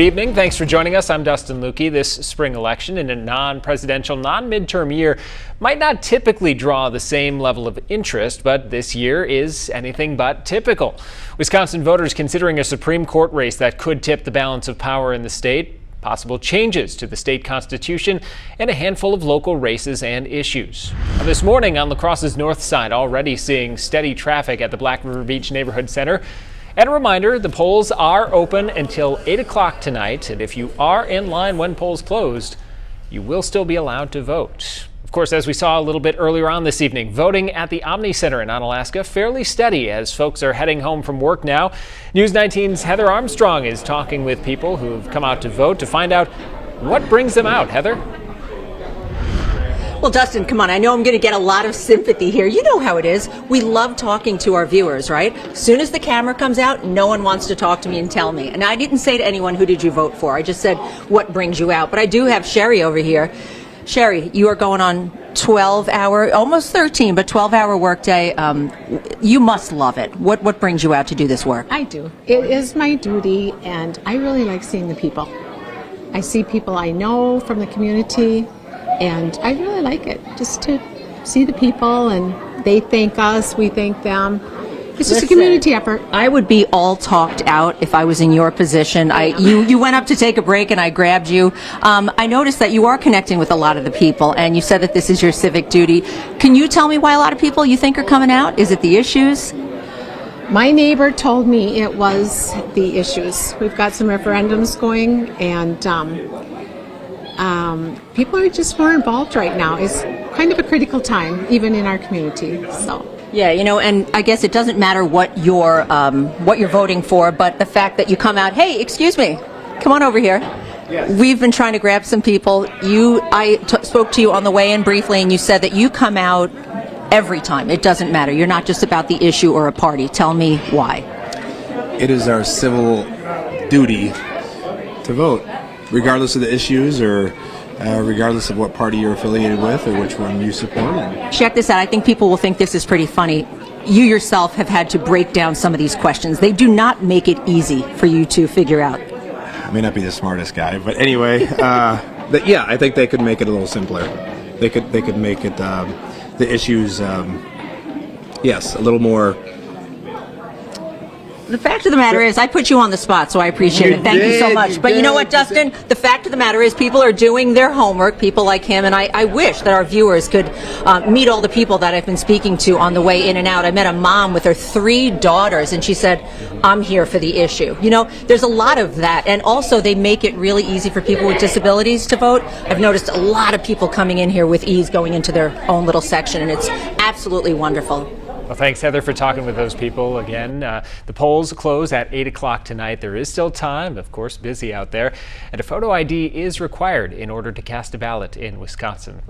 Good evening. Thanks for joining us. I'm Dustin Lukey. This spring election in a non-presidential, non-midterm year might not typically draw the same level of interest, but this year is anything but typical. Wisconsin voters considering a Supreme Court race that could tip the balance of power in the state, possible changes to the state constitution, and a handful of local races and issues. This morning on La Crosse's north side, already seeing steady traffic at the Black River Beach Neighborhood Center. And a reminder, the polls are open until 8 o'clock tonight, and if you are in line when polls closed, you will still be allowed to vote. Of course, as we saw a little bit earlier on this evening, voting at the Omni Center in Onalaska fairly steady as folks are heading home from work now. News 19's Heather Armstrong is talking with people who've come out to vote to find out what brings them out. Heather? Well, Dustin, come on. I know I'm going to get a lot of sympathy here. You know how it is. We love talking to our viewers, right? As soon as the camera comes out, no one wants to talk to me and tell me. And I didn't say to anyone, who did you vote for? I just said, what brings you out? But I do have Sherry over here. Sherry, you are going on 12-hour, almost 13, but 12-hour workday. You must love it. What brings you out to do this work? I do. It is my duty, and I really like seeing the people. I see people I know from the community, and I really like it, just to see the people, and they thank us, we thank them. It's just a community effort. I would be all talked out if I was in your position. You went up to take a break, and I grabbed you. I noticed that you are connecting with a lot of the people, and you said that this is your civic duty. Can you tell me why a lot of people you think are coming out? Is it the issues? My neighbor told me it was the issues. We've got some referendums going, and people are just more involved right now. It's kind of a critical time, even in our community. So. Yeah, you know, and I guess it doesn't matter what you're voting for, but the fact that you come out, hey, excuse me, come on over here. Yes. We've been trying to grab some people. I spoke to you on the way in briefly, and you said that you come out every time. It doesn't matter. You're not just about the issue or a party. Tell me why. It is our civil duty to vote, regardless of the issues or regardless of what party you're affiliated with or which one you support. Check this out. I think people will think this is pretty funny. You yourself have had to break down some of these questions. They do not make it easy for you to figure out. I may not be the smartest guy, but anyway, yeah, I think they could make it a little simpler. They could make it the issues, yes, a little more. The fact of the matter is, I put you on the spot, so I appreciate it. Thank you so much. But you know what, Dustin? The fact of the matter is, people are doing their homework, people like him, and I wish that our viewers could meet all the people that I've been speaking to on the way in and out. I met a mom with her 3 daughters, and she said, I'm here for the issue. You know, there's a lot of that, and also they make it really easy for people with disabilities to vote. I've noticed a lot of people coming in here with ease going into their own little section, and it's absolutely wonderful. Well, thanks, Heather, for talking with those people. Again, the polls close at 8 o'clock tonight. There is still time, of course, busy out there, and a photo ID is required in order to cast a ballot in Wisconsin.